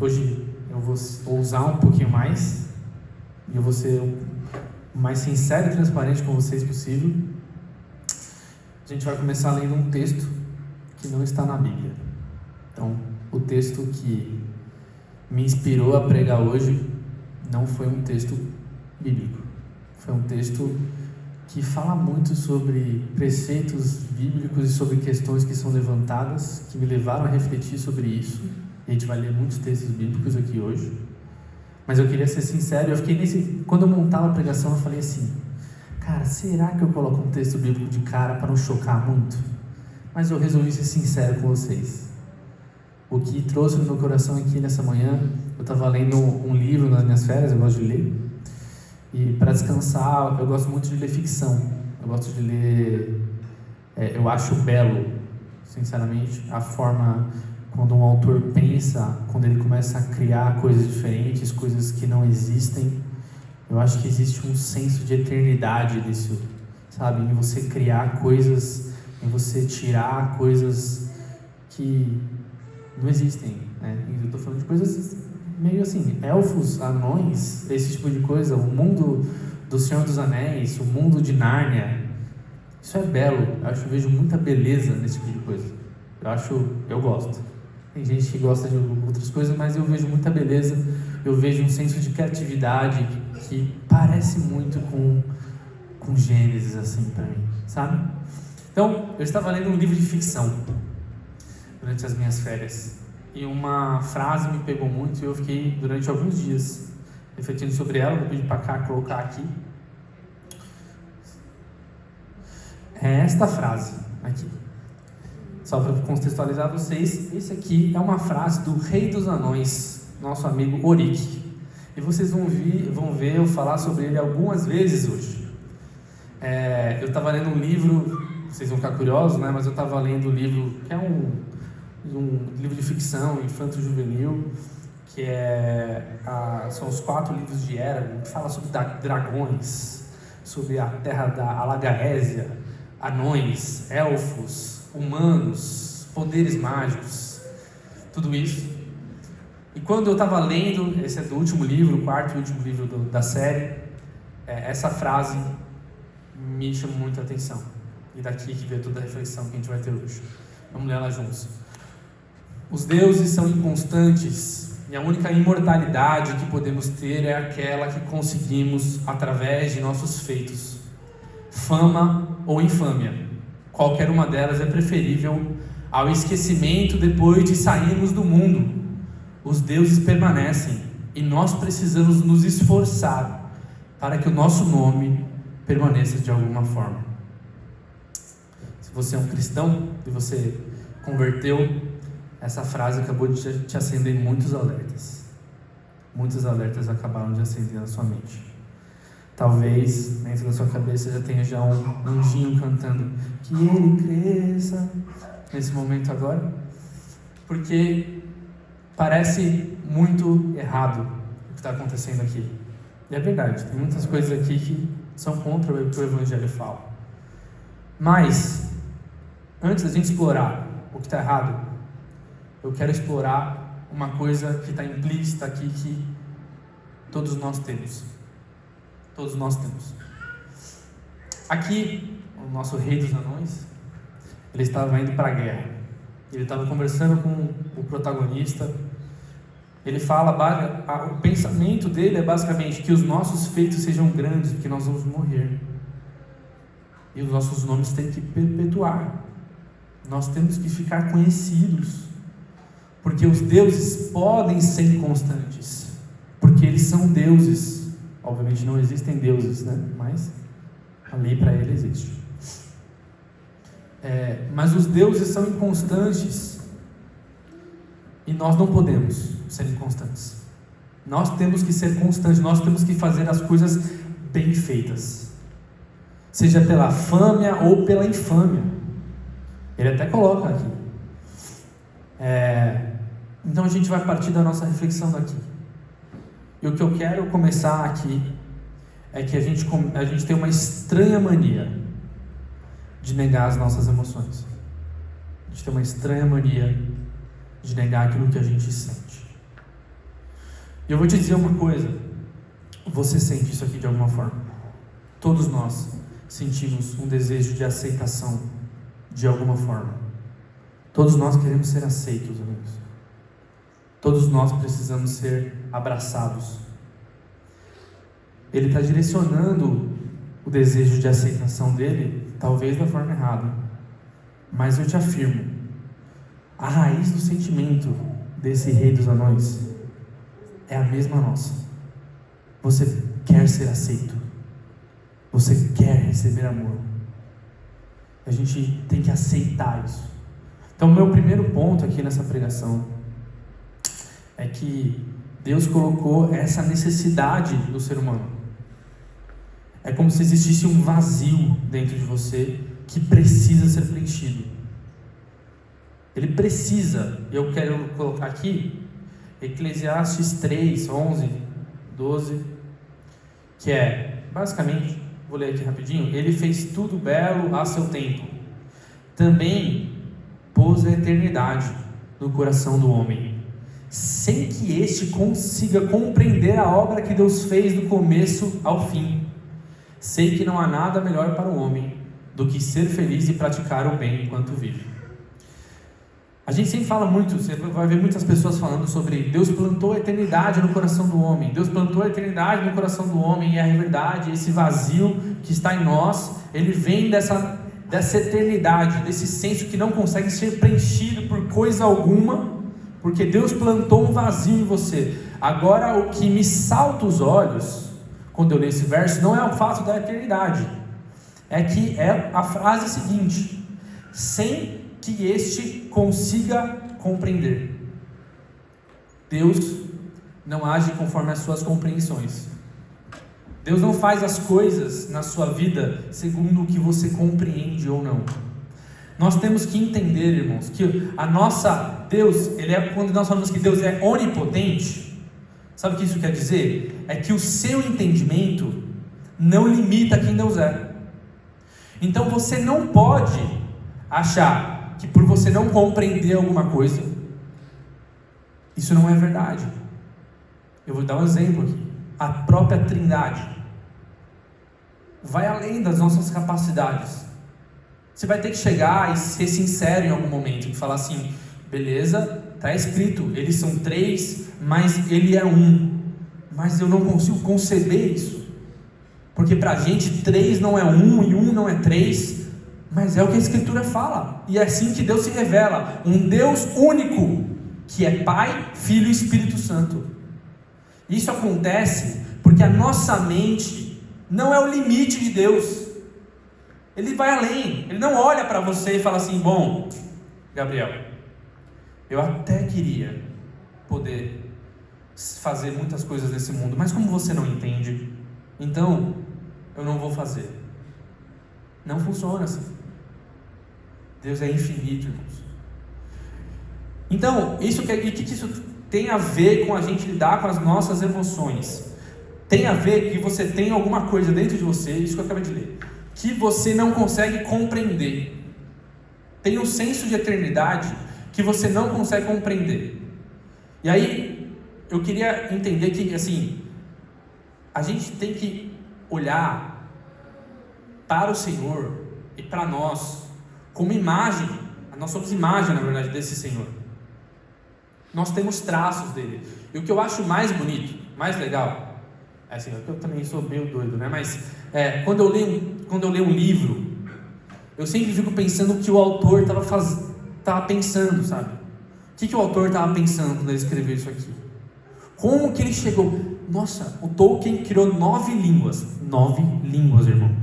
hoje eu vou ousar um pouquinho mais e eu vou ser o mais sincero e transparente com vocês possível. A gente vai começar lendo um texto que não está na Bíblia. Então, o texto que me inspirou a pregar hoje não foi um texto bíblico. Foi um texto que fala muito sobre preceitos bíblicos e sobre questões que são levantadas, que me levaram a refletir sobre isso. E a gente vai ler muitos textos bíblicos aqui hoje. Mas eu queria ser sincero, quando eu montava a pregação, eu falei assim, cara, será que eu coloco um texto bíblico de cara para não chocar muito? Mas eu resolvi ser sincero com vocês. O que trouxe no meu coração aqui nessa manhã, eu estava lendo um livro nas minhas férias, eu gosto de ler. E para descansar, eu gosto muito de ler ficção. Eu gosto de ler... eu acho belo, sinceramente, a forma quando um autor pensa, quando ele começa a criar coisas diferentes, coisas que não existem. Eu acho que existe um senso de eternidade nisso, sabe? Em você criar coisas, em você tirar coisas que não existem, né? Eu estou falando de coisas meio assim, elfos, anões, esse tipo de coisa, o mundo do Senhor dos Anéis, o mundo de Nárnia. Isso é belo, eu vejo muita beleza nesse tipo de coisa. Eu gosto. Tem gente que gosta de outras coisas, mas eu vejo muita beleza, eu vejo um senso de criatividade que parece muito com Gênesis, assim, para mim, sabe? Então, eu estava lendo um livro de ficção durante as minhas férias, e uma frase me pegou muito, e eu fiquei durante alguns dias refletindo sobre ela. Vou pedir para cá colocar aqui. É esta frase aqui. Só para contextualizar vocês, esse aqui é uma frase do Rei dos Anões, nosso amigo Orik. E vocês vão ver eu falar sobre ele algumas vezes hoje. Eu estava lendo um livro, vocês vão ficar curiosos, né? Mas eu estava lendo um livro que é um livro de ficção infanto-juvenil, que são os 4 livros de Eragon, que fala sobre dragões, sobre a terra da Alagaésia, anões, elfos, humanos, poderes mágicos, tudo isso. E quando eu estava lendo, esse é do último livro, o 4º e último livro da série, essa frase me chamou muita atenção. E daqui que veio toda a reflexão que a gente vai ter hoje. Vamos ler ela juntos. Os deuses são inconstantes, e a única imortalidade que podemos ter é aquela que conseguimos através de nossos feitos. Fama ou infâmia, qualquer uma delas é preferível ao esquecimento depois de sairmos do mundo. Os deuses permanecem, e nós precisamos nos esforçar para que o nosso nome permaneça de alguma forma. Se você é um cristão e você converteu, essa frase acabou de te acender muitos alertas. Muitos alertas acabaram de acender na sua mente. Talvez dentro da sua cabeça já tenha um anjinho cantando que ele cresça nesse momento agora, porque parece muito errado o que está acontecendo aqui. E é verdade, tem muitas coisas aqui que são contra o que o Evangelho fala. Mas, antes da gente explorar o que está errado, eu quero explorar uma coisa que está implícita aqui, que todos nós temos. Todos nós temos. Aqui, o nosso Rei dos Anões, ele estava indo para a guerra. Ele estava conversando com o protagonista. Ele fala, o pensamento dele é basicamente que os nossos feitos sejam grandes, porque nós vamos morrer. E os nossos nomes têm que perpetuar. Nós temos que ficar conhecidos. Porque os deuses podem ser inconstantes, porque eles são deuses. Obviamente não existem deuses, né? Mas a lei para ele existe. Mas os deuses são inconstantes, e nós não podemos ser inconstantes. Nós temos que ser constantes, nós temos que fazer as coisas bem feitas, seja pela fâmia ou pela infâmia. Ele até coloca aqui. Então a gente vai partir da nossa reflexão daqui. E o que eu quero começar aqui é que a gente tem uma estranha mania de negar as nossas emoções. A gente tem uma estranha mania de negar aquilo que a gente sente. E eu vou te dizer uma coisa, você sente isso aqui de alguma forma. Todos nós sentimos um desejo de aceitação de alguma forma. Todos nós queremos ser aceitos, amigos. Todos nós precisamos ser abraçados. Ele está direcionando o desejo de aceitação dele, talvez da forma errada, mas eu te afirmo, a raiz do sentimento desse rei dos anões é a mesma nossa. Você quer ser aceito, você quer receber amor. A gente tem que aceitar isso. Então, meu primeiro ponto aqui nessa pregação é que Deus colocou essa necessidade no ser humano. É como se existisse um vazio dentro de você que precisa ser preenchido. Ele precisa, eu quero colocar aqui Eclesiastes 3, 11, 12, que é, basicamente, vou ler aqui rapidinho, ele fez tudo belo a seu tempo, também pôs a eternidade no coração do homem, sem que este consiga compreender a obra que Deus fez do começo ao fim. Sei que não há nada melhor para o homem do que ser feliz e praticar o bem enquanto vive. A gente sempre fala muito, você vai ver muitas pessoas falando sobre Deus plantou a eternidade no coração do homem. Deus plantou a eternidade no coração do homem, e a verdade, esse vazio que está em nós, ele vem dessa eternidade, desse senso que não consegue ser preenchido por coisa alguma, porque Deus plantou um vazio em você. Agora, o que me salta os olhos quando eu leio esse verso não é o fato da eternidade, é que é a frase seguinte: sem que este consiga compreender. Deus não age conforme as suas compreensões. Deus não faz as coisas na sua vida segundo o que você compreende ou não. Nós temos que entender, irmãos, que Deus, quando nós falamos que Deus é onipotente, sabe o que isso quer dizer? É que o seu entendimento não limita quem Deus é. Então você não pode achar que por você não compreender alguma coisa, isso não é verdade. Eu vou dar um exemplo aqui. A própria Trindade vai além das nossas capacidades. Você vai ter que chegar e ser sincero em algum momento e falar assim: beleza, está escrito, eles são três, mas ele é um. Mas eu não consigo conceber isso, porque para a gente três não é um e um não é três, mas é o que a Escritura fala, e é assim que Deus se revela, um Deus único, que é Pai, Filho e Espírito Santo. Isso acontece porque a nossa mente não é o limite de Deus. Ele vai além, ele não olha para você e fala assim: bom, Gabriel, eu até queria poder fazer muitas coisas nesse mundo, mas como você não entende, então eu não vou fazer. Não funciona assim. Deus é infinito, irmãos. Então, o que isso tem a ver com a gente lidar com as nossas emoções? Tem a ver que você tem alguma coisa dentro de você, isso que eu acabei de ler, que você não consegue compreender. Tem um senso de eternidade que você não consegue compreender. E aí, eu queria entender que, assim, a gente tem que olhar para o Senhor e para nós como imagem. Nós somos imagem, na verdade, desse Senhor. Nós temos traços dele. E o que eu acho mais bonito, mais legal, é assim, eu também sou meio doido, né? Mas quando eu leio um livro, eu sempre fico pensando o que o autor estava pensando, sabe? O que o autor estava pensando quando ele escreveu isso aqui? Como que ele chegou? Nossa, o Tolkien criou 9 línguas. 9 línguas, irmão.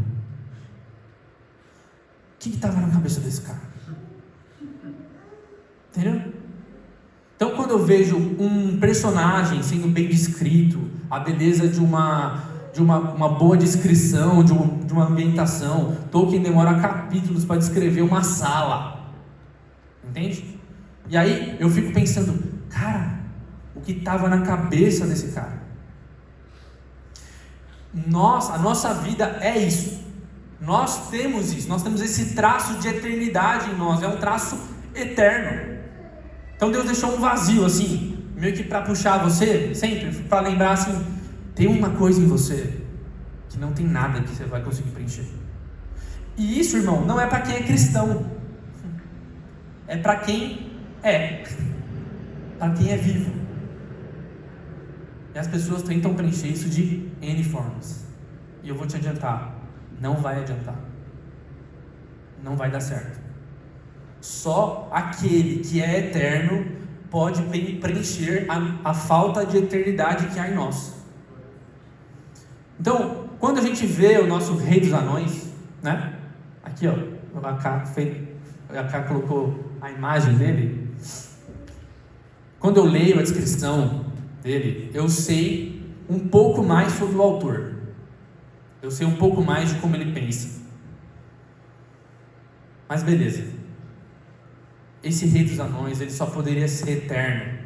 O que estava na cabeça desse cara? Entendeu? Então, quando eu vejo um personagem sendo bem descrito, a beleza de uma boa descrição, de uma ambientação, Tolkien demora capítulos para descrever uma sala, entende? E aí eu fico pensando, cara, o que estava na cabeça desse cara? A nossa vida é isso. Nós temos isso, nós temos esse traço de eternidade em nós, é um traço eterno. Então Deus deixou um vazio assim, meio que para puxar você, sempre, para lembrar assim, tem uma coisa em você que não tem nada que você vai conseguir preencher. E isso, irmão, não é para quem é cristão, é para quem para quem é vivo. E as pessoas tentam preencher isso de N formas. E eu vou te adiantar, não vai adiantar. Não vai dar certo. Só aquele que é eterno pode preencher a falta de eternidade que há em nós. Então, quando a gente vê o nosso rei dos anões, né? Aqui, ó, a Cá colocou a imagem dele. Quando eu leio a descrição dele, eu sei um pouco mais sobre o autor. Eu sei um pouco mais de como ele pensa. Mas beleza. Esse rei dos anões, ele só poderia ser eterno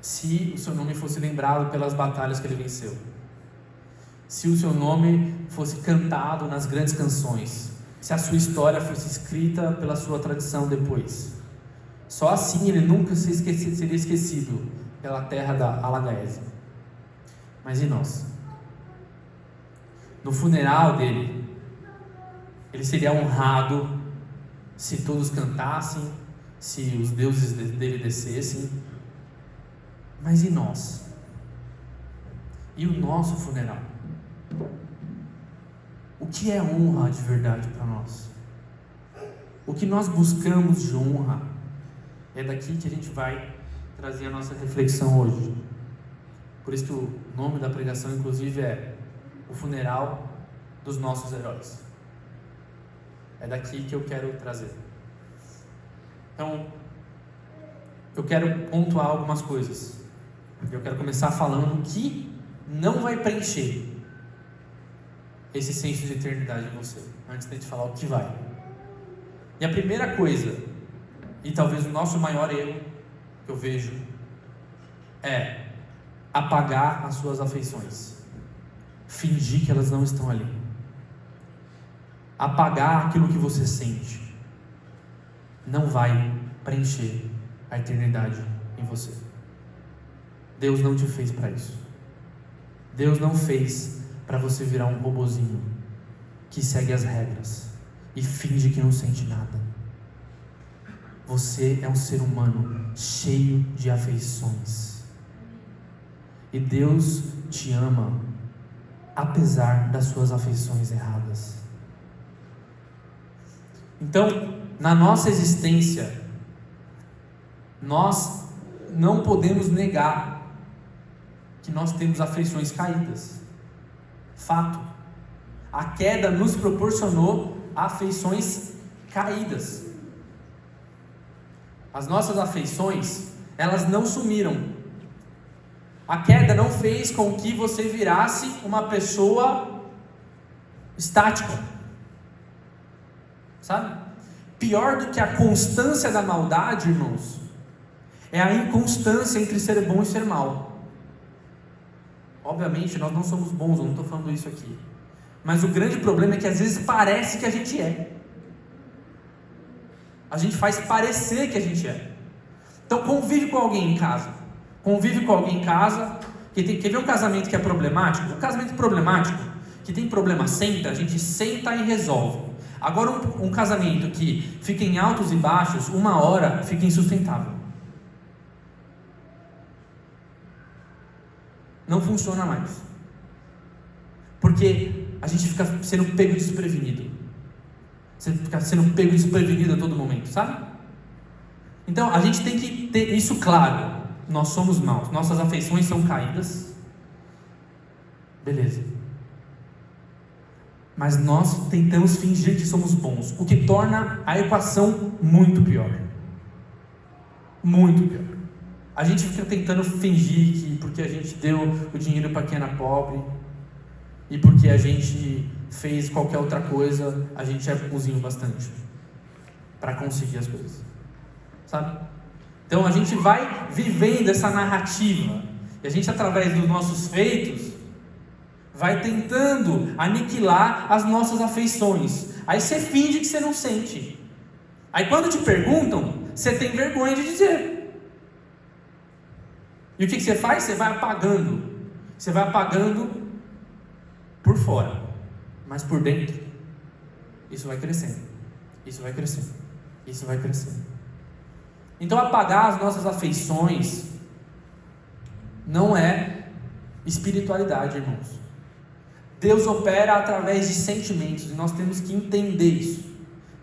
se o seu nome fosse lembrado pelas batalhas que ele venceu. Se o seu nome fosse cantado nas grandes canções. Se a sua história fosse escrita pela sua tradição depois. Só assim ele nunca seria esquecido pela terra da Alagaese. Mas e nós? No funeral dele, ele seria honrado se todos cantassem, se os deuses dele descessem. Mas e nós? E o nosso funeral? O que é honra de verdade para nós? O que nós buscamos de honra? É daqui que a gente vai trazer a nossa reflexão hoje. Por isso que o nome da pregação, inclusive, é o funeral dos nossos heróis. É daqui que eu quero trazer. Então, eu quero pontuar algumas coisas. Eu quero começar falando o que não vai preencher esse senso de eternidade em você, antes de a gente falar o que vai. E a primeira coisa, e talvez o nosso maior erro que eu vejo, é apagar as suas afeições, fingir que elas não estão ali, apagar aquilo que você sente, não vai preencher a eternidade em você. Deus não te fez para isso. Deus não fez para você virar um robozinho que segue as regras e finge que não sente nada. Você é um ser humano cheio de afeições. E Deus te ama apesar das suas afeições erradas. Então, na nossa existência, nós não podemos negar que nós temos afeições caídas. Fato. A queda nos proporcionou afeições caídas. As nossas afeições, elas não sumiram. A queda não fez com que você virasse uma pessoa estática. Sabe? Pior do que a constância da maldade, irmãos, é a inconstância entre ser bom e ser mal. Obviamente nós não somos bons, eu não estou falando isso aqui. Mas o grande problema é que às vezes parece que a gente é. A gente faz parecer que a gente é. Então convive com alguém em casa. Convive com alguém em casa. Quer ver um casamento que é problemático? Um casamento problemático, que tem problema a gente senta e resolve. Agora um casamento que fica em altos e baixos, uma hora fica insustentável. Não funciona mais. Porque a gente fica sendo pego desprevenido. Você fica sendo pego desprevenido a todo momento, sabe? Então a gente tem que ter isso claro. Nós somos maus, nossas afeições são caídas. Beleza. Mas nós tentamos fingir que somos bons, o que torna a equação muito pior. Muito pior. A gente fica tentando fingir que porque a gente deu o dinheiro para quem era pobre e porque a gente fez qualquer outra coisa, a gente é bonzinho bastante para conseguir as coisas, sabe? Então a gente vai vivendo essa narrativa e a gente, através dos nossos feitos, vai tentando aniquilar as nossas afeições. Aí você finge que você não sente. Aí quando te perguntam, você tem vergonha de dizer. E o que você faz? Você vai apagando. Você vai apagando por fora, mas por dentro, isso vai crescendo. Isso vai crescendo. Isso vai crescendo. Então apagar as nossas afeições não é espiritualidade, irmãos. Deus opera através de sentimentos, e nós temos que entender isso.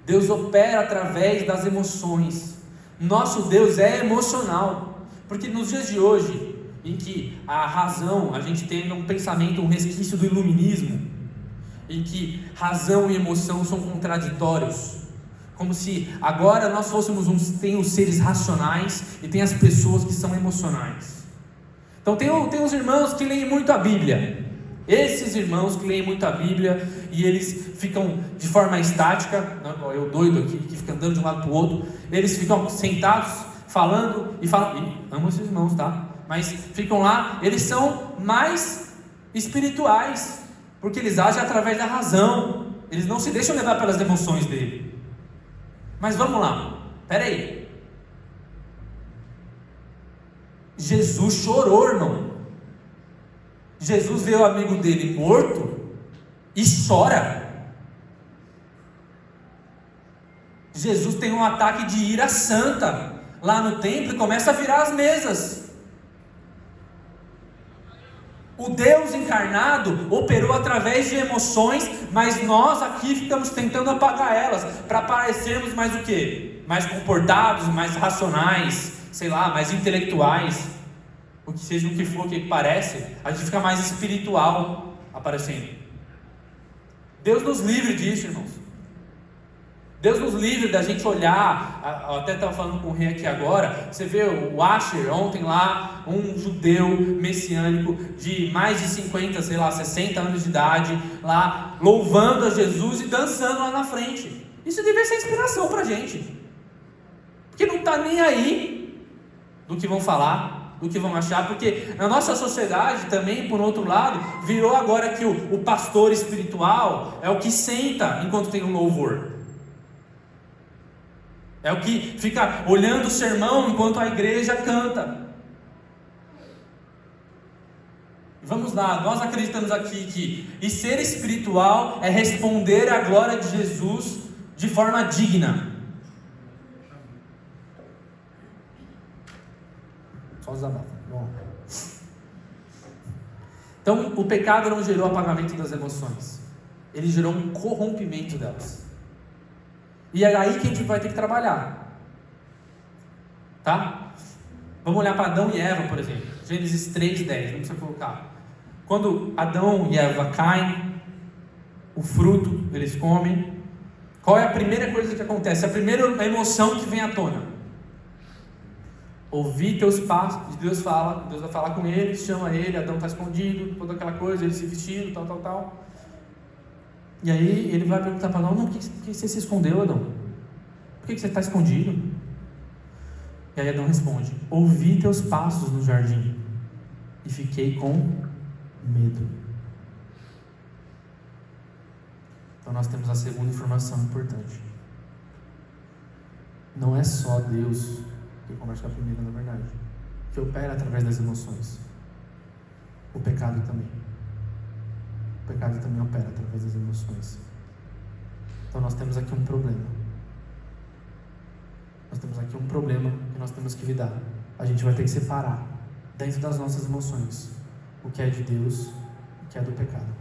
Deus opera através das emoções. Nosso Deus é emocional, porque nos dias de hoje, em que a razão, a gente tem um pensamento, um resquício do iluminismo, em que razão e emoção são contraditórios, como se agora nós fôssemos tem os seres racionais e tem as pessoas que são emocionais. Então tem os irmãos que leem muito a Bíblia. Esses irmãos que leem muito a Bíblia e eles ficam de forma estática, não, eu doido aqui, que fica andando de um lado para o outro, eles ficam sentados, falando, e amo esses irmãos, tá? Mas ficam lá, eles são mais espirituais, porque eles agem através da razão, eles não se deixam levar pelas emoções dele. Mas vamos lá, peraí, Jesus chorou, irmão. Jesus vê o amigo dele morto e chora. Jesus tem um ataque de ira santa lá no templo e começa a virar as mesas. O Deus encarnado operou através de emoções, mas nós aqui ficamos tentando apagar elas, para parecermos mais o quê? Mais comportados, mais racionais, sei lá, mais intelectuais, o que seja o que for que parece, a gente fica mais espiritual aparecendo. Deus nos livre disso, irmãos. Deus nos livre da gente olhar, eu até estava falando com o rei aqui agora, você vê o Asher ontem lá, um judeu messiânico de mais de 50, sei lá, 60 anos de idade, lá louvando a Jesus e dançando lá na frente. Isso deve ser inspiração para a gente, porque não está nem aí do que vão falar, do que vão achar, porque na nossa sociedade também, por outro lado, virou agora que o pastor espiritual é o que senta enquanto tem um louvor. É o que fica olhando o sermão enquanto a igreja canta. Vamos lá, nós acreditamos aqui que ser espiritual é responder à glória de Jesus de forma digna. Só desabafa. Bom. Então, o pecado não gerou apagamento das emoções, ele gerou um corrompimento delas. E é aí que a gente vai ter que trabalhar, tá? Vamos olhar para Adão e Eva, por exemplo. Gênesis 3:10, não precisa colocar. Quando Adão e Eva caem, o fruto eles comem, qual é a primeira coisa que acontece? A primeira emoção que vem à tona: ouvir teus passos. Deus vai falar com ele, chama ele, Adão está escondido, toda aquela coisa, ele se vestindo, tal. E aí ele vai perguntar para Adão: não, por que você se escondeu, Adão? Por que você está escondido? E aí Adão responde: ouvi teus passos no jardim e fiquei com medo. Então nós temos a segunda informação importante: não é só Deus que conversa com a primeira, na verdade, que opera através das emoções. O pecado também. O pecado também opera através das emoções. Então nós temos aqui um problema. Nós temos aqui um problema que nós temos que lidar. A gente vai ter que separar dentro das nossas emoções o que é de Deus e o que é do pecado.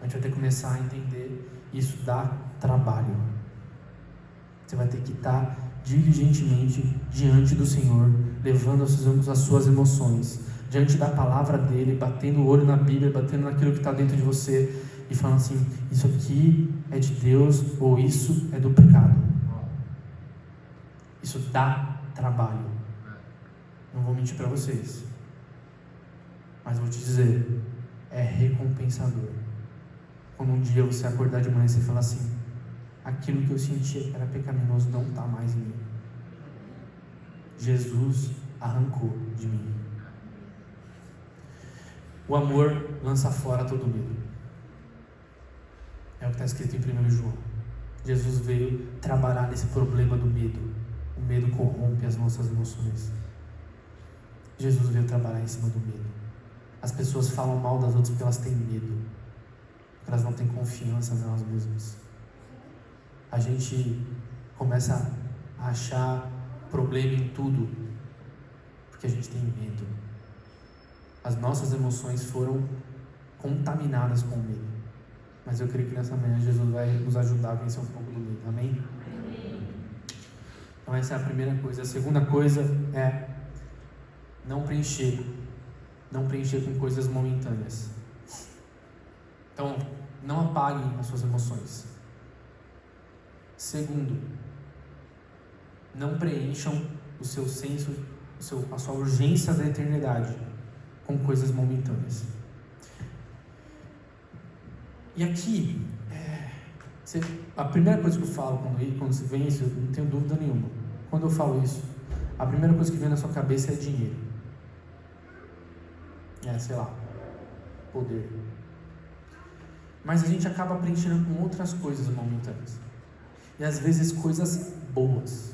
A gente vai ter que começar a entender. Isso dá trabalho. Você vai ter que estar diligentemente diante do Senhor, levando as suas emoções diante da palavra dele, batendo o olho na Bíblia, batendo naquilo que está dentro de você e falando assim: isso aqui é de Deus ou isso é do pecado. Isso dá trabalho. Não vou mentir para vocês, mas vou te dizer, é recompensador. Quando um dia você acordar de manhã e você falar assim: aquilo que eu sentia que era pecaminoso não está mais em mim. Jesus arrancou de mim. O amor lança fora todo medo. É o que está escrito em 1 João. Jesus veio trabalhar nesse problema do medo. O medo corrompe as nossas emoções. Jesus veio trabalhar em cima do medo. As pessoas falam mal das outras porque elas têm medo, porque elas não têm confiança nelas mesmas. A gente começa a achar problema em tudo porque a gente tem medo. As nossas emoções foram contaminadas com medo. Mas eu creio que nessa manhã Jesus vai nos ajudar a vencer um pouco do medo. Amém? Então essa é a primeira coisa. A segunda coisa é não preencher com coisas momentâneas. Então, não apaguem as suas emoções. Segundo, não preencham o seu senso, a sua urgência da eternidade com coisas momentâneas. E aqui, a primeira coisa que eu falo quando você vê isso, eu não tenho dúvida nenhuma. Quando eu falo isso, a primeira coisa que vem na sua cabeça é dinheiro. Sei lá, poder. Mas a gente acaba preenchendo com outras coisas momentâneas. E às vezes coisas boas.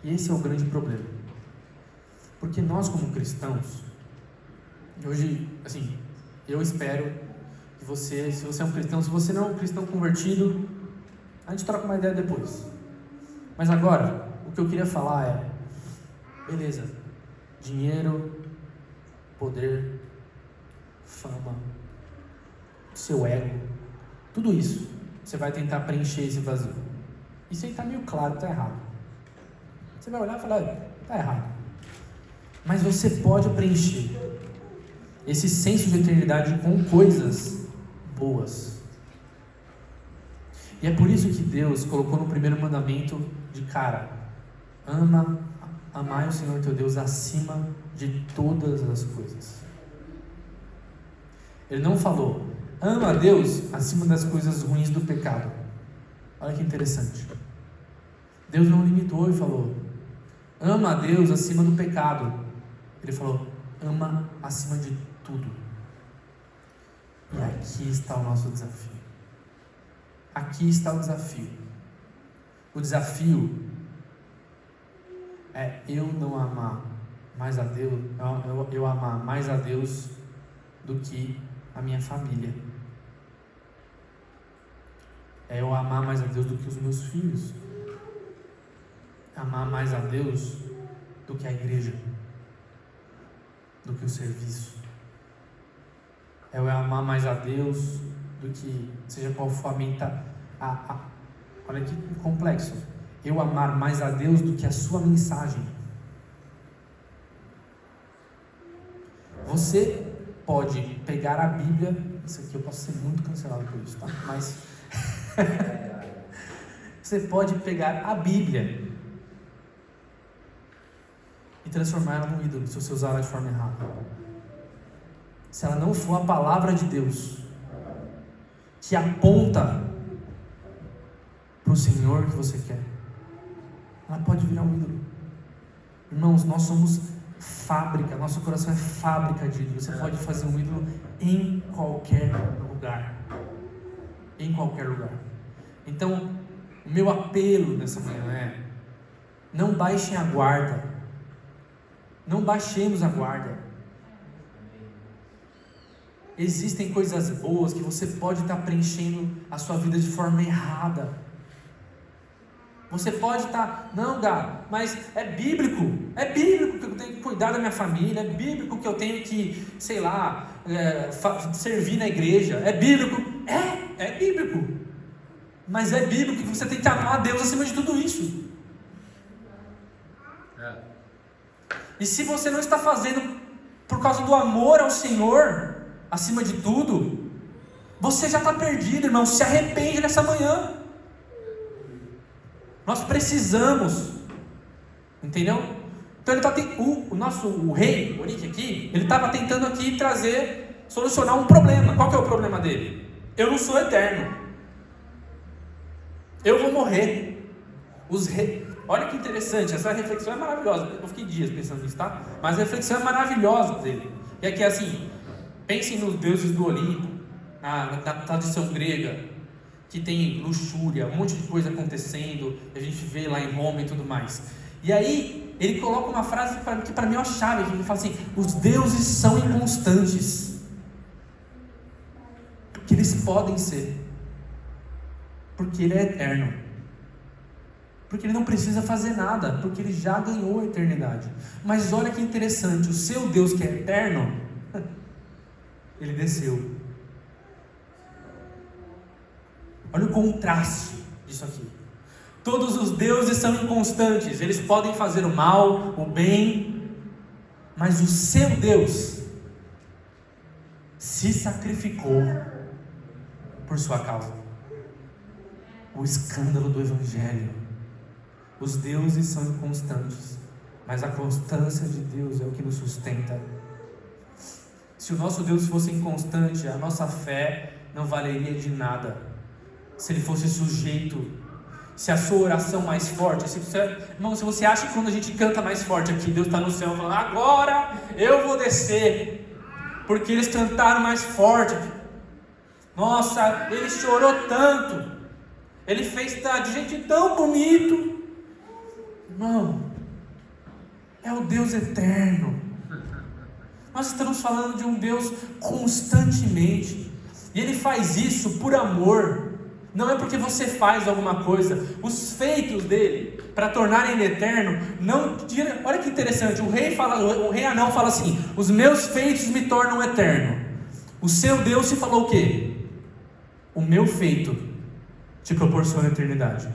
E esse é o grande problema. Porque nós como cristãos, hoje, assim, eu espero que você, se você é um cristão, se você não é um cristão convertido, a gente troca uma ideia depois. Mas agora, o que eu queria falar é, beleza, dinheiro, poder, fama, seu ego, tudo isso, você vai tentar preencher esse vazio. Isso aí está meio claro, está errado. Você vai olhar e falar, está errado. Mas você pode preencher esse senso de eternidade com coisas boas. E é por isso que Deus colocou no primeiro mandamento de cara, amai o Senhor teu Deus acima de todas as coisas. Ele não falou, ama a Deus acima das coisas ruins do pecado. Olha que interessante. Deus não limitou e falou, ama a Deus acima do pecado. Ele falou, ama acima de tudo. E aqui está o nosso desafio. Aqui está o desafio. O desafio é eu não amar mais a Deus, eu amar mais a Deus do que a minha família. É eu amar mais a Deus do que os meus filhos. Amar mais a Deus do que a igreja, do que o serviço. É eu amar mais a Deus do que, seja qual for a menta, olha que complexo. Eu amar mais a Deus do que a sua mensagem. Você pode pegar a Bíblia, isso aqui eu posso ser muito cancelado por isso, tá? Mas você pode pegar a Bíblia e transformar ela num ídolo, se você usar ela de forma errada. Se ela não for a palavra de Deus, que aponta para o Senhor que você quer, ela pode virar um ídolo. Irmãos, nós somos fábrica, nosso coração é fábrica de ídolo. Você pode fazer um ídolo em qualquer lugar. Em qualquer lugar. Então, o meu apelo nessa manhã é: não baixem a guarda. Não baixemos a guarda. Existem coisas boas que você pode estar preenchendo a sua vida de forma errada. Você pode estar, não, Gá, mas é bíblico que eu tenho que cuidar da minha família, é bíblico que eu tenho que, sei lá, servir na igreja, é bíblico, é bíblico, mas é bíblico que você tem que amar a Deus acima de tudo isso. E se você não está fazendo por causa do amor ao Senhor acima de tudo, você já está perdido, irmão. Se arrepende nessa manhã. Nós precisamos, entendeu? Então o rei, o Orique aqui, ele estava tentando aqui solucionar um problema. Qual que é o problema dele? Eu não sou eterno, eu vou morrer. Olha que interessante, essa reflexão é maravilhosa. Eu fiquei dias pensando nisso, tá? Mas a reflexão é maravilhosa dele. E aqui é assim, pensem nos deuses do Olimpo, na tradição grega, que tem luxúria, um monte de coisa acontecendo, a gente vê lá em Roma e tudo mais. E aí, ele coloca uma frase que para mim é uma chave. Ele fala assim: os deuses são inconstantes. Porque eles podem ser. Porque ele é eterno. Porque ele não precisa fazer nada. Porque ele já ganhou a eternidade. Mas olha que interessante. O seu Deus que é eterno, ele desceu. Olha o contraste disso aqui. Todos os deuses são inconstantes. Eles podem fazer o mal, o bem. Mas o seu Deus se sacrificou por sua causa. O escândalo do Evangelho. Os deuses são inconstantes, mas a constância de Deus é o que nos sustenta. Se o nosso Deus fosse inconstante, a nossa fé não valeria de nada. Se ele fosse sujeito, se a sua oração mais forte, irmão, se você acha que quando a gente canta mais forte aqui, Deus está no céu falando: agora eu vou descer, porque eles cantaram mais forte. Nossa, ele chorou tanto, ele fez de jeito tão bonito. Irmão, é o Deus eterno. Nós estamos falando de um Deus constantemente, e Ele faz isso por amor. Não é porque você faz alguma coisa. Os feitos dele, para tornarem ele eterno, não. Olha que interessante, o rei Anão fala assim: os meus feitos me tornam eterno. O seu Deus se falou o quê? O meu feito te proporciona a eternidade.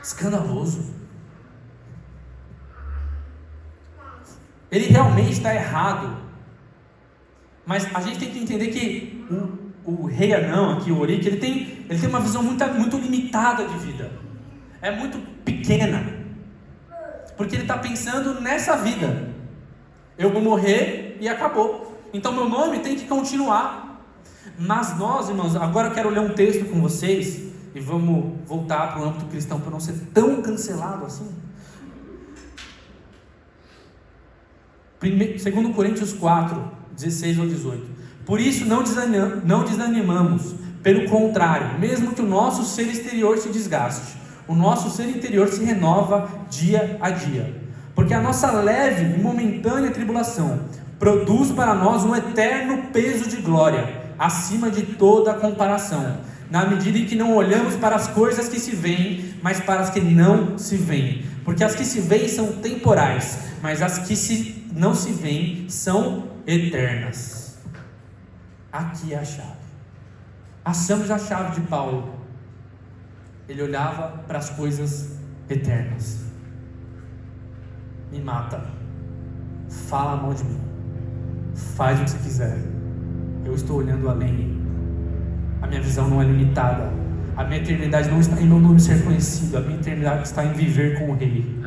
Escandaloso. Ele realmente está errado. Mas a gente tem que entender que o rei Anão aqui, o Oric, ele tem uma visão muito limitada de vida. É muito pequena. Porque ele está pensando nessa vida. Eu vou morrer e acabou. Então meu nome tem que continuar. Mas nós, irmãos, agora eu quero ler um texto com vocês. E vamos voltar para o âmbito cristão para não ser tão cancelado assim. 2 Coríntios 4, 16 ao 18. Por isso não desanimamos. Pelo contrário, mesmo que o nosso ser exterior se desgaste, o nosso ser interior se renova dia a dia. Porque a nossa leve e momentânea tribulação produz para nós um eterno peso de glória, acima de toda a comparação, na medida em que não olhamos para as coisas que se veem, mas para as que não se veem. Porque as que se veem são temporais, mas as que não se veem são eternas. Aqui é a chave. Achamos a chave de Paulo. Ele olhava para as coisas eternas. Me mata. Fala mal de mim. Faz o que você quiser. Eu estou olhando além. A minha visão não é limitada. A minha eternidade não está em meu nome ser conhecido. A minha eternidade está em viver com o Rei.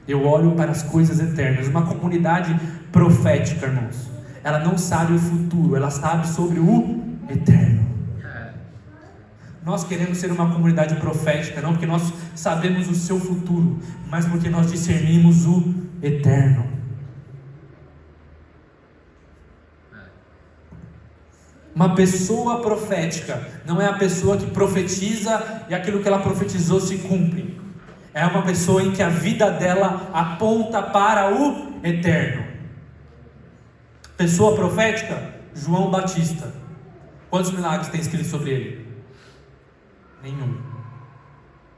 Eu olho para as coisas eternas. Uma comunidade profética, irmãos, ela não sabe o futuro, ela sabe sobre o eterno. Nós queremos ser uma comunidade profética, não porque nós sabemos o seu futuro, mas porque nós discernimos o eterno. Uma pessoa profética não é a pessoa que profetiza e aquilo que ela profetizou se cumpre. É uma pessoa em que a vida dela aponta para o eterno. Pessoa profética, João Batista. Quantos milagres tem escrito sobre ele? Nenhum.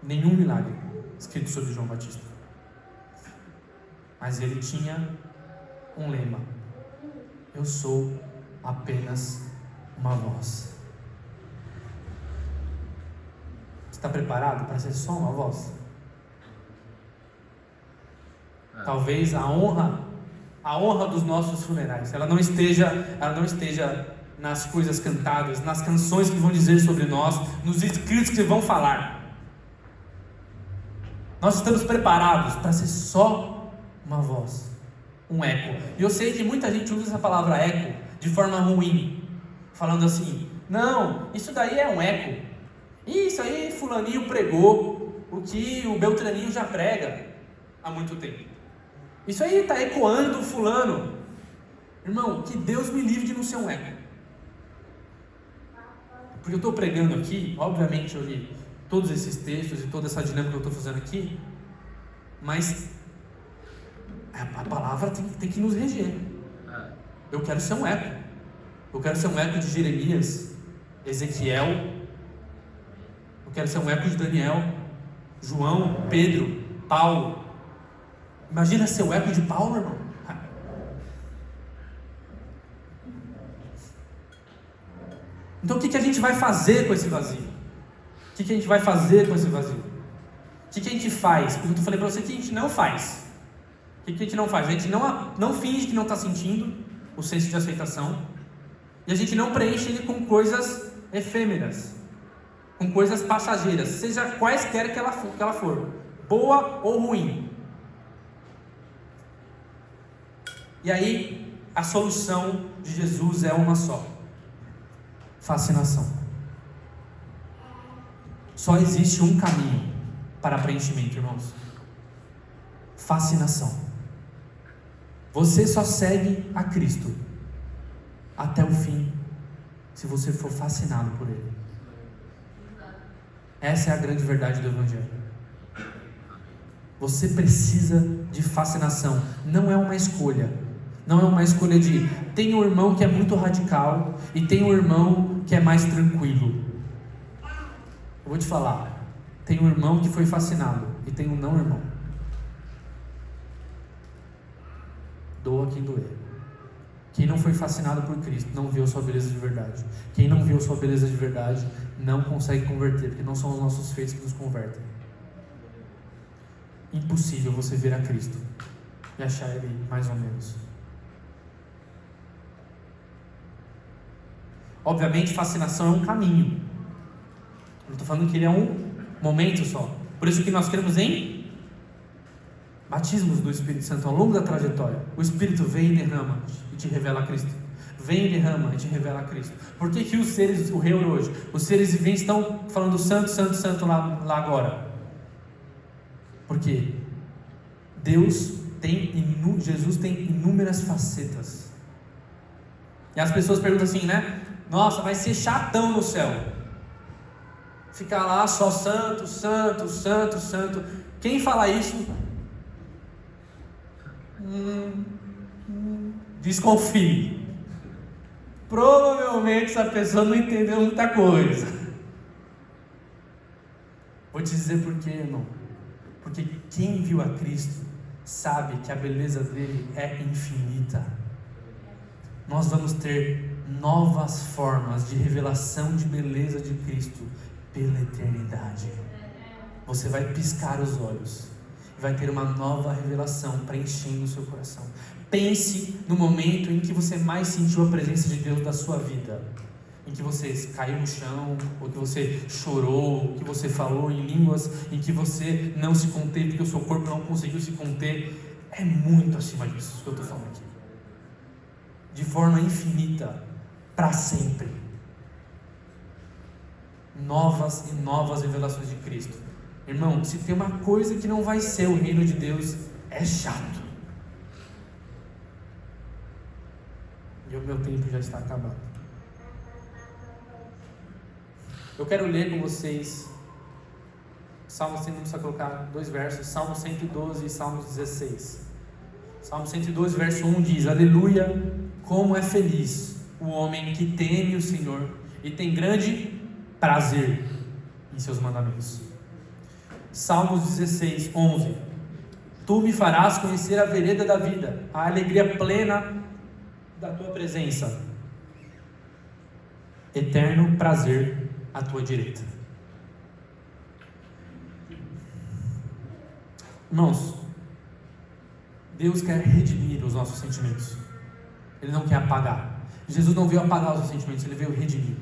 Nenhum milagre escrito sobre João Batista. Mas ele tinha um lema: eu sou apenas uma voz. Você está preparado para ser só uma voz? Talvez a honra dos nossos funerais, ela não esteja nas coisas cantadas, nas canções que vão dizer sobre nós, nos escritos que vão falar. Nós estamos preparados para ser só uma voz, um eco. E eu sei que muita gente usa essa palavra eco de forma ruim, falando assim: não, isso daí é um eco. Isso aí fulaninho pregou o que o Beltraninho já prega há muito tempo. Isso aí está ecoando o fulano. Irmão, que Deus me livre de não ser um eco. Porque eu estou pregando aqui, obviamente hoje todos esses textos e toda essa dinâmica que eu estou fazendo aqui, mas a palavra tem que nos reger. Eu quero ser um eco. Eu quero ser um eco de Jeremias, Ezequiel. Eu quero ser um eco de Daniel, João, Pedro, Paulo. Imagina ser o eco de Paulo, irmão. Então o que a gente vai fazer com esse vazio? O que a gente vai fazer com esse vazio? O que a gente faz? Porque eu falei para você que a gente não faz. O que a gente não faz? A gente não finge que não está sentindo o senso de aceitação. E a gente não preenche ele com coisas efêmeras, com coisas passageiras, seja quaisquer que ela for, boa ou ruim. E aí, a solução de Jesus é uma só: fascinação. Só existe um caminho para preenchimento, irmãos: fascinação. Você só segue a Cristo até o fim se você for fascinado por Ele. Essa é a grande verdade do Evangelho. Você precisa de fascinação. Não é uma escolha. Não é uma escolha de tem um irmão que é muito radical e tem um irmão que é mais tranquilo. Eu vou te falar, tem um irmão que foi fascinado e tem um não irmão. Doa quem doer. Quem não foi fascinado por Cristo não viu sua beleza de verdade. Quem não viu sua beleza de verdade não consegue converter, porque não são os nossos feitos que nos convertem. Impossível você ver a Cristo e achar Ele mais ou menos. Obviamente, fascinação é um caminho. Eu estou falando que ele é um momento só. Por isso que nós cremos em batismos do Espírito Santo ao longo da trajetória. O Espírito vem e derrama e te revela a Cristo. Vem e derrama e te revela a Cristo. Por que os seres, o rei orou hoje, os seres viventes estão falando santo, santo, santo lá agora? Porque Jesus tem inúmeras facetas. E as pessoas perguntam assim, né? Nossa, vai ser chatão no céu. Ficar lá só santo, santo, santo, santo. Quem fala isso? Desconfie. Provavelmente essa pessoa não entendeu muita coisa. Vou te dizer por quê, irmão. Porque quem viu a Cristo sabe que a beleza dele é infinita. Nós vamos ter novas formas de revelação de beleza de Cristo pela eternidade. Você vai piscar os olhos e vai ter uma nova revelação preenchendo o seu coração. Pense no momento em que você mais sentiu a presença de Deus da sua vida, em que você caiu no chão, ou que você chorou, ou que você falou em línguas, em que você não se conteve porque o seu corpo não conseguiu se conter. É muito acima disso que eu estou falando aqui, de forma infinita, para sempre. Novas e novas revelações de Cristo. Irmão, se tem uma coisa que não vai ser o reino de Deus, é chato. E o meu tempo já está acabando. Eu quero ler com vocês Salmo, você não precisa colocar 2 versos, Salmo 112 e Salmo 16. Salmo 112, verso 1 diz: Aleluia, como é feliz o homem que teme o Senhor e tem grande prazer em seus mandamentos. Salmos 16, 11: Tu me farás conhecer a vereda da vida, a alegria plena da tua presença, eterno prazer à tua direita. Irmãos, Deus quer redimir os nossos sentimentos. Ele não quer apagar. Jesus não veio apagar os nossos sentimentos, Ele veio redimir.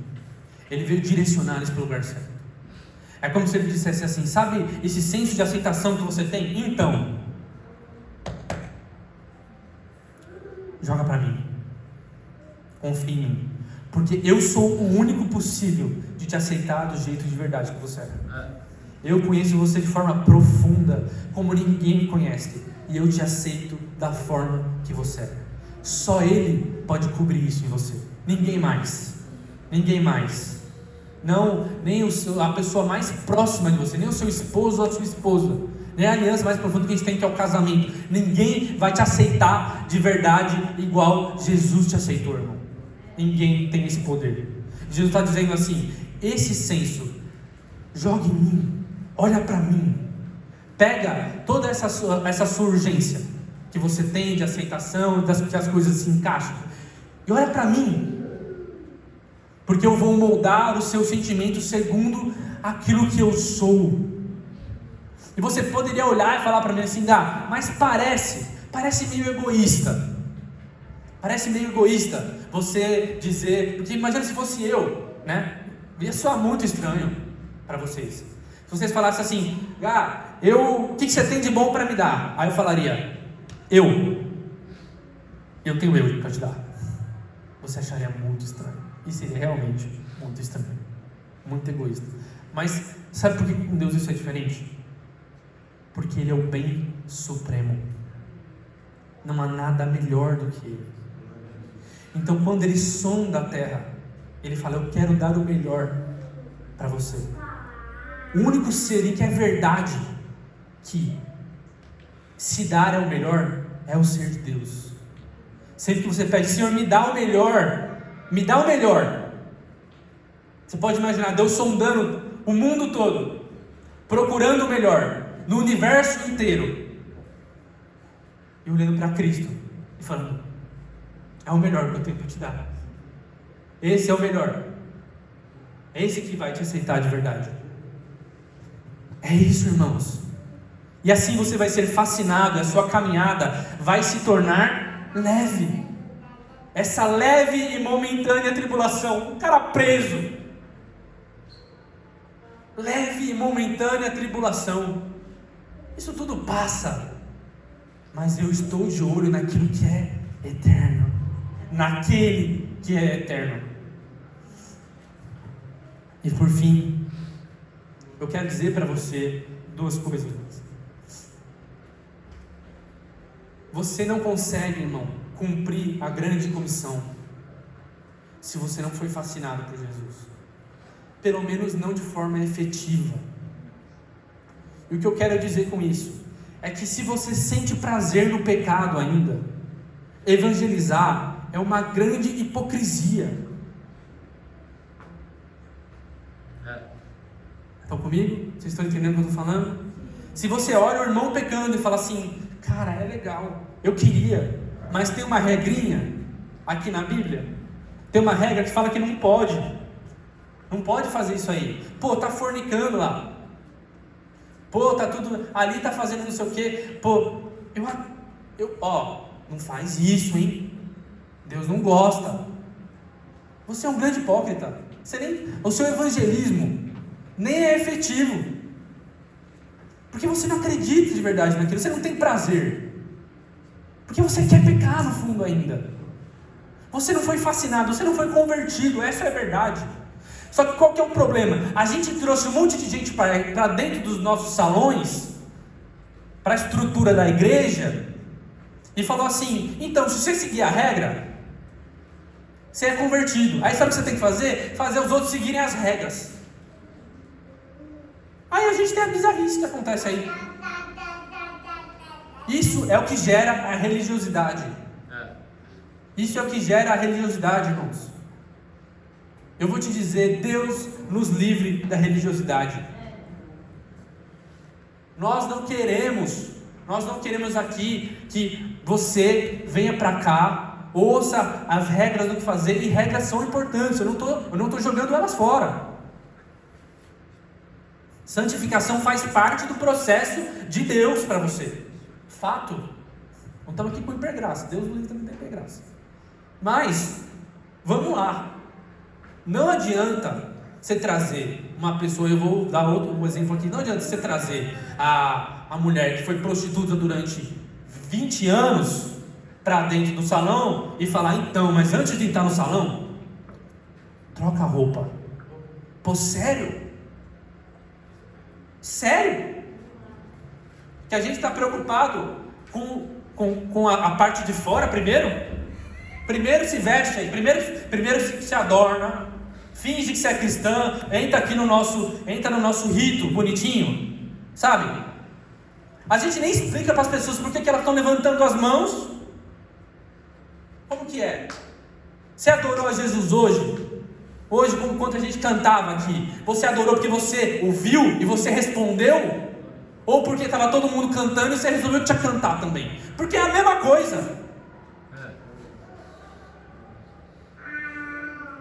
Ele veio direcionar eles para o lugar certo. É como se Ele dissesse assim: sabe esse senso de aceitação que você tem? Então, joga para mim. Confia em mim. Porque eu sou o único possível de te aceitar do jeito de verdade que você é. Eu conheço você de forma profunda, como ninguém me conhece. E eu te aceito da forma que você é. Só Ele pode cobrir isso em você. Ninguém mais. Ninguém mais. nem a pessoa mais próxima de você, nem o seu esposo ou a sua esposa, nem a aliança mais profunda que a gente tem, que é o casamento. Ninguém vai te aceitar de verdade igual Jesus te aceitou, irmão. Ninguém tem esse poder. Jesus está dizendo assim: esse senso, joga em mim, olha para mim, pega toda essa sua urgência que você tem de aceitação, que as coisas se encaixam, e olha para mim, porque eu vou moldar os seus sentimentos segundo aquilo que eu sou. E você poderia olhar e falar para mim assim: mas parece meio egoísta. Parece meio egoísta você dizer, porque imagina se fosse eu, né? Ia soar muito estranho para vocês. Se vocês falassem assim: o que você tem de bom para me dar? Aí eu falaria: eu tenho eu para te dar. Você acharia muito estranho. E seria realmente muito estranho, muito egoísta. Mas sabe por que com Deus isso é diferente? Porque Ele é o bem supremo. Não há nada melhor do que Ele. Então quando Ele sonda a terra, Ele fala: eu quero dar o melhor para você. O único ser em que é verdade que se dar é o melhor é o ser de Deus. Sempre que você pede: Senhor, me dá o melhor, me dá o melhor. Você pode imaginar Deus sondando o mundo todo, procurando o melhor no universo inteiro, e olhando para Cristo e falando: é o melhor que eu tenho para te dar. Esse é o melhor. É esse que vai te aceitar de verdade. É isso, irmãos. E assim você vai ser fascinado, a sua caminhada vai se tornar leve. Essa leve e momentânea tribulação, um cara preso. Leve e momentânea tribulação. Isso tudo passa. Mas eu estou de olho naquilo que é eterno. Naquele que é eterno. E por fim, eu quero dizer para você duas coisas. Você não consegue, irmão, cumprir a grande comissão se você não foi fascinado por Jesus. Pelo menos não de forma efetiva. E o que eu quero dizer com isso é que se você sente prazer no pecado ainda, evangelizar é uma grande hipocrisia. Estão comigo? Vocês estão entendendo o que eu estou falando? Se você olha o irmão pecando e fala assim: cara, é legal, eu queria, mas tem uma regrinha aqui na Bíblia, tem uma regra que fala que não pode fazer isso aí. Pô, tá fornicando lá, pô, tá tudo ali, tá fazendo não sei o que, pô, não faz isso, hein? Deus não gosta. Você é um grande hipócrita. O seu evangelismo nem é efetivo, porque você não acredita de verdade naquilo, você não tem prazer, porque você quer pecar no fundo ainda. Você não foi fascinado, você não foi convertido, essa é a verdade. Só que qual que é o problema? A gente trouxe um monte de gente para dentro dos nossos salões, para a estrutura da igreja, e falou assim: então, se você seguir a regra, você é convertido. Aí sabe o que você tem que fazer? Fazer os outros seguirem as regras. Aí a gente tem a bizarrice que acontece aí. Isso é o que gera a religiosidade. Isso é o que gera a religiosidade, irmãos. Eu vou te dizer: Deus nos livre da religiosidade. Nós não queremos aqui que você venha para cá, ouça as regras do que fazer, e regras são importantes, eu não estou jogando elas fora. Santificação faz parte do processo de Deus para você. Fato. Não estamos aqui com hipergraça. Deus não tem hipergraça. Mas, vamos lá. Não adianta você trazer uma pessoa, eu vou dar um exemplo aqui. Não adianta você trazer a mulher que foi prostituta durante 20 anos para dentro do salão e falar: então, mas antes de entrar no salão, troca a roupa. Pô, sério? Sério? Que a gente está preocupado com a parte de fora primeiro? Primeiro se veste aí, primeiro se adorna, finge que você é cristã, entra no nosso rito bonitinho, sabe? A gente nem explica para as pessoas por que elas estão levantando as mãos. Como que é? Você adorou a Jesus hoje? Hoje, enquanto a gente cantava aqui, você adorou porque você ouviu e você respondeu? Ou porque estava todo mundo cantando e você resolveu te cantar também? Porque é a mesma coisa.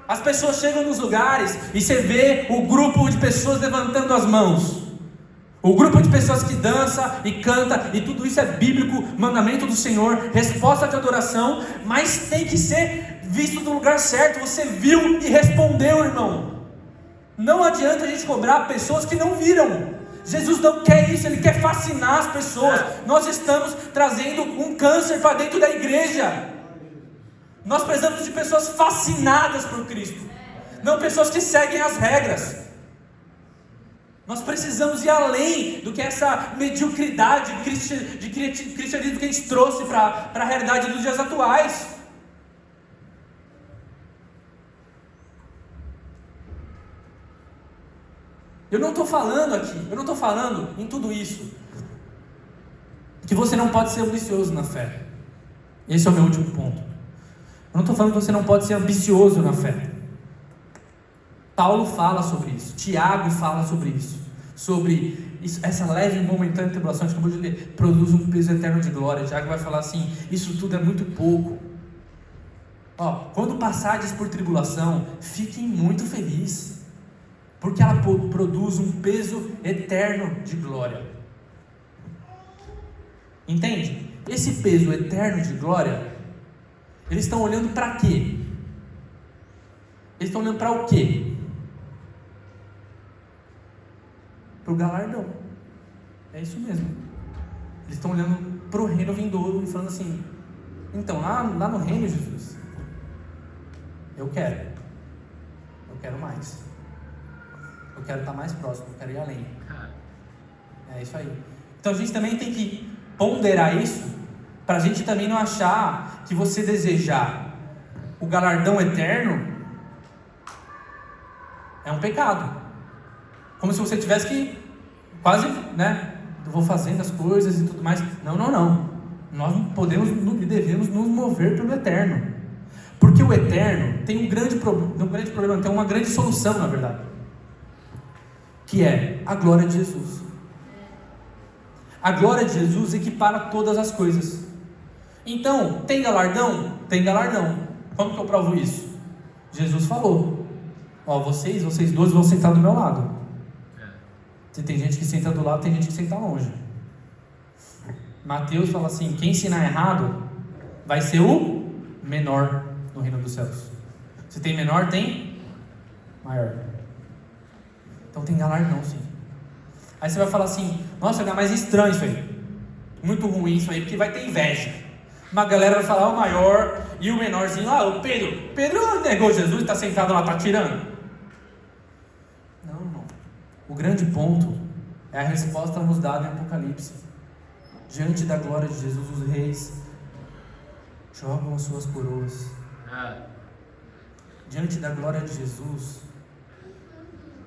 As pessoas chegam nos lugares e você vê o grupo de pessoas levantando as mãos. O grupo de pessoas que dança e canta, e tudo isso é bíblico, mandamento do Senhor, resposta de adoração, mas tem que ser visto no lugar certo. Você viu e respondeu, irmão. Não adianta a gente cobrar pessoas que não viram. Jesus não quer isso, Ele quer fascinar as pessoas. Nós estamos trazendo um câncer para dentro da igreja. Nós precisamos de pessoas fascinadas por Cristo, não pessoas que seguem as regras. Nós precisamos ir além do que essa mediocridade de cristianismo que a gente trouxe para a realidade dos dias atuais. Eu não estou falando em tudo isso que você não pode ser ambicioso na fé. Esse é o meu último ponto. Eu não estou falando que você não pode ser ambicioso na fé. Paulo fala sobre isso, Tiago fala sobre isso, essa leve e momentânea tribulação, a gente acabou de ler, produz um peso eterno de glória. Tiago vai falar assim, isso tudo é muito pouco. Quando passardes por tribulação, fiquem muito felizes, porque ela produz um peso eterno de glória. Entende? Esse peso eterno de glória, eles estão olhando para quê? Eles estão olhando para o quê? Para o galardão. É isso mesmo. Eles estão olhando para o reino vindouro e falando assim, então lá no reino, Jesus, eu quero mais, eu quero estar mais próximo, eu quero ir além. É isso aí. Então a gente também tem que ponderar isso, para a gente também não achar que você desejar o galardão eterno é um pecado. Como se você tivesse que quase, eu vou fazendo as coisas e tudo mais. Não. Nós podemos e devemos nos mover pelo eterno. Porque o eterno tem um grande problema, tem uma grande solução, na verdade. Que é a glória de Jesus. A glória de Jesus equipara todas as coisas. Então, tem galardão? Tem galardão. Como que eu provo isso? Jesus falou, vocês 12 vão sentar do meu lado. Se tem gente que senta do lado, tem gente que senta longe. Mateus fala assim, quem ensinar errado vai ser o menor no reino dos céus. Se tem menor, tem maior. Então tem galardão, sim. Aí você vai falar assim, nossa, é mais estranho isso aí, muito ruim isso aí, porque vai ter inveja. Uma galera vai falar o maior e o menorzinho, o Pedro negou Jesus e está sentado lá, está tirando. Não. O grande ponto é a resposta nos dada em Apocalipse. Diante da glória de Jesus, os reis jogam as suas coroas. Diante da glória de Jesus,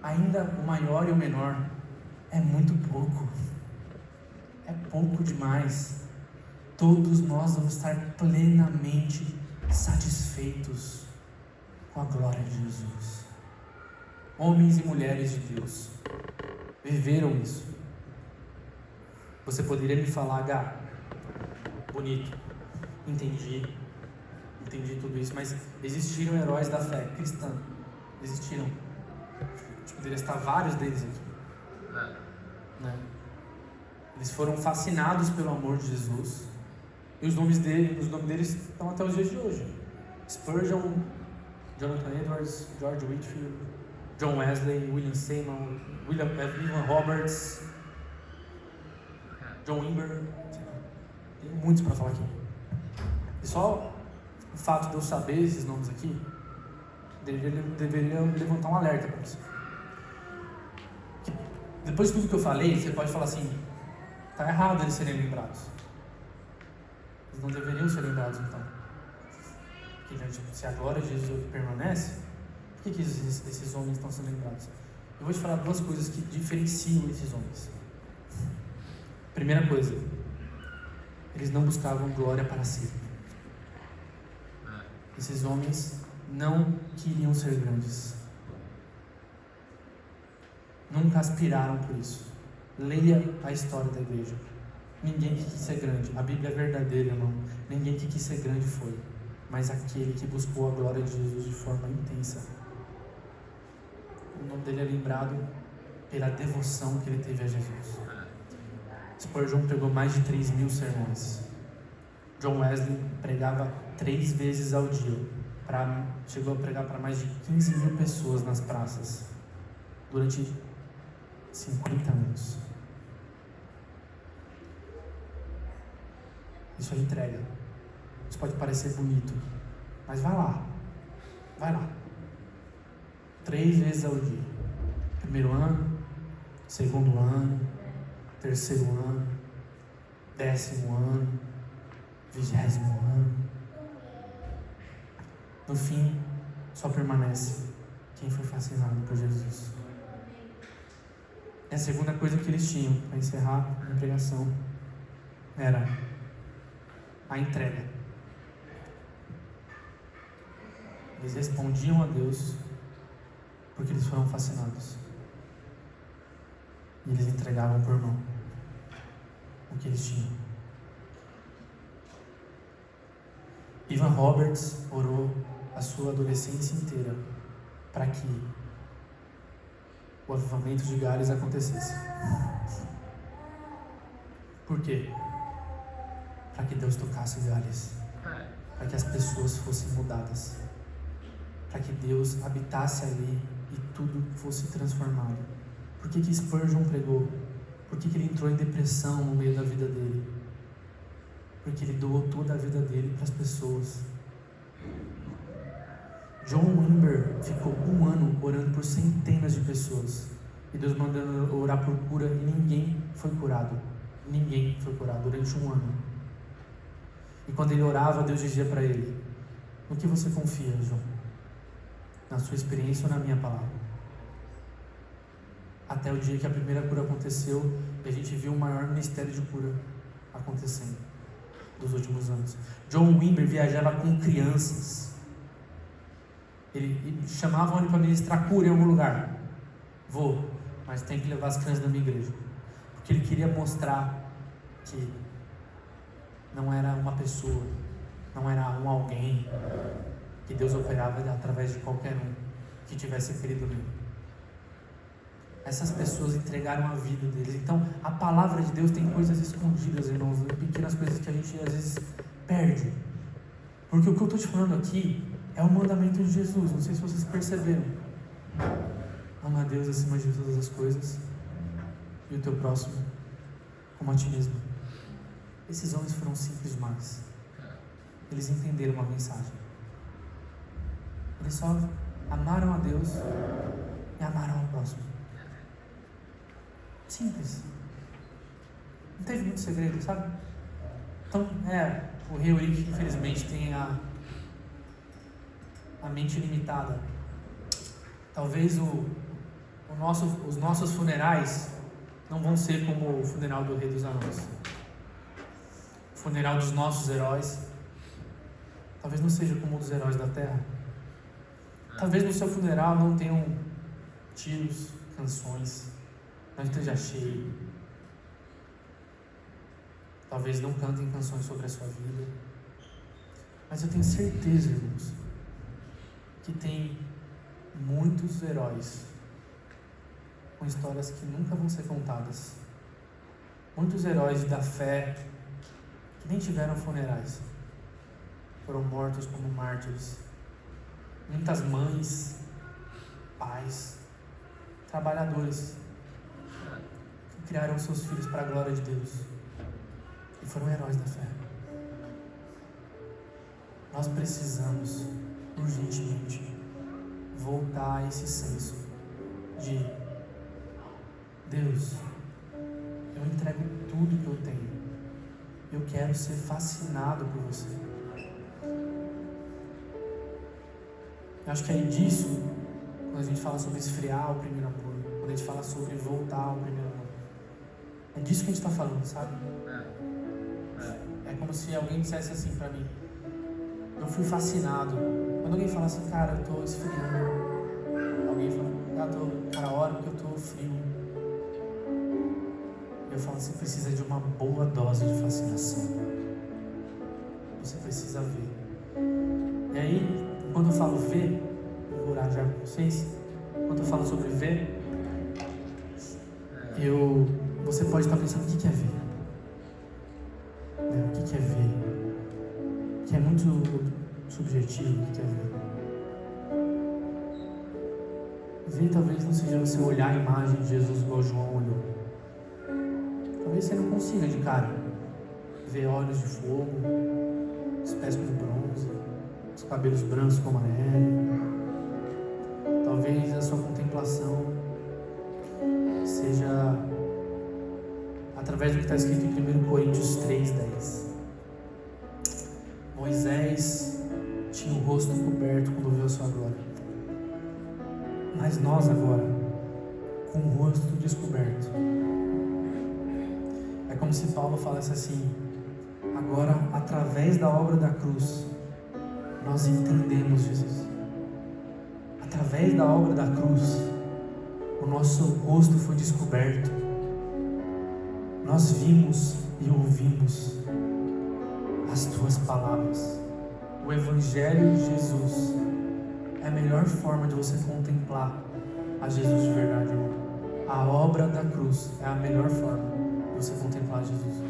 ainda o maior e o menor é muito pouco. É pouco demais. Todos nós vamos estar plenamente satisfeitos com a glória de Jesus. Homens e mulheres de Deus viveram isso. Você poderia me falar, Gá, bonito, entendi tudo isso, mas existiram heróis da fé cristã, existiram. A gente poderia estar vários deles aqui, Eles foram fascinados pelo amor de Jesus, e os nomes deles estão até os dias de hoje. Spurgeon, Jonathan Edwards, George Whitefield, John Wesley, William Seymour, William Roberts, John Wimber. Tem muitos para falar aqui. E só o fato de eu saber esses nomes aqui deveria levantar um alerta para você. Depois de tudo que eu falei, você pode falar assim, está errado eles serem lembrados. Eles não deveriam ser lembrados então. Porque, se a glória de Jesus permanece, Por que esses homens estão sendo lembrados? Eu vou te falar duas coisas que diferenciam esses homens. Primeira coisa, eles não buscavam glória para si. Esses homens não queriam ser grandes. Nunca aspiraram por isso. Leia a história da igreja. Ninguém que quis ser grande. A Bíblia é verdadeira, irmão. Ninguém que quis ser grande foi. Mas aquele que buscou a glória de Jesus de forma intensa. O nome dele é lembrado pela devoção que ele teve a Jesus. Spurgeon pregou mais de 3.000 sermões. John Wesley pregava 3 vezes ao dia. Chegou a pregar para mais de 15.000 pessoas nas praças. Durante 50 anos. Isso é entrega. Isso pode parecer bonito, mas vai lá. 3 vezes ao dia. Primeiro ano, segundo ano, terceiro ano, 10º ano, 20º ano. No fim, só permanece quem foi fascinado por Jesus. E a segunda coisa que eles tinham, para encerrar a pregação, era a entrega. Eles respondiam a Deus porque eles foram fascinados. E eles entregavam por mão o que eles tinham. Ivan Roberts orou a sua adolescência inteira para que o avivamento de Gales acontecesse. Por quê? Para que Deus tocasse Gales, para que as pessoas fossem mudadas, para que Deus habitasse ali e tudo fosse transformado. Por que Spurgeon pregou? Por que ele entrou em depressão no meio da vida dele? Porque ele doou toda a vida dele para as pessoas. John Wimber ficou 1 ano orando por centenas de pessoas, e Deus mandando orar por cura, e ninguém foi curado. Ninguém foi curado durante 1 ano. E quando ele orava, Deus dizia para ele: no que você confia, João? Na sua experiência ou na minha palavra? Até o dia que a primeira cura aconteceu, e a gente viu o maior ministério de cura acontecendo dos últimos anos. John Wimber viajava com crianças. Ele chamavam ele para ministrar cura em algum lugar. Vou, mas tem que levar as crianças da minha igreja. Porque ele queria mostrar que não era uma pessoa, não era um alguém, que Deus operava através de qualquer um que tivesse querido nele. Essas pessoas entregaram a vida deles. Então, a palavra de Deus tem coisas escondidas, irmãos, pequenas coisas que a gente às vezes perde. Porque o que eu estou te falando aqui é o mandamento de Jesus. Não sei se vocês perceberam. Ama a Deus acima de todas as coisas e o teu próximo como a ti mesmo. Esses homens foram simples demais. Eles entenderam uma mensagem. Eles só amaram a Deus e amaram ao próximo. Simples. Não teve muito segredo, sabe? Então, o rei Eurico, infelizmente, tem a mente limitada. Talvez os nossos funerais não vão ser como o funeral do Rei dos Anões. O funeral dos nossos heróis talvez não seja como o dos heróis da terra. Talvez no seu funeral não tenham tiros, canções, não esteja cheio. Talvez não cantem canções sobre a sua vida. Mas eu tenho certeza, irmãos, que tem muitos heróis com histórias que nunca vão ser contadas. Muitos heróis da fé que nem tiveram funerais, foram mortos como mártires. Muitas mães, pais, trabalhadores que criaram seus filhos para a glória de Deus e foram heróis da fé. Nós precisamos urgentemente voltar a esse senso de Deus, eu entrego tudo que eu tenho, eu quero ser fascinado por você. Eu acho que é disso quando a gente fala sobre esfriar o primeiro amor, quando a gente fala sobre voltar ao primeiro amor. É disso que a gente está falando, sabe? É como se alguém dissesse assim pra mim: eu fui fascinado. Quando alguém fala assim, cara, eu tô esfriando. Alguém fala, cara, ora porque eu tô frio. Eu falo, você precisa de uma boa dose de fascinação. Você precisa ver. E aí, quando eu falo ver, eu vou orar já com vocês. Quando eu falo sobre ver, você pode estar pensando, o que é ver? O que é ver? Que é muito subjetivo, o que é ver? Ver talvez não seja você olhar a imagem de Jesus igual João olhou. Talvez você não consiga de cara ver olhos de fogo, os pés como bronze, os cabelos brancos como a neve. Talvez a sua contemplação seja através do que está escrito em 1 Coríntios 3:10. Moisés tinha o rosto coberto quando viu a sua glória. Mas nós agora, com o rosto descoberto. É como se Paulo falasse assim: agora, através da obra da cruz, nós entendemos Jesus. Através da obra da cruz, o nosso rosto foi descoberto. Nós vimos e ouvimos as tuas palavras. O Evangelho de Jesus é a melhor forma de você contemplar a Jesus de verdade, irmão. A obra da cruz é a melhor forma de você contemplar Jesus.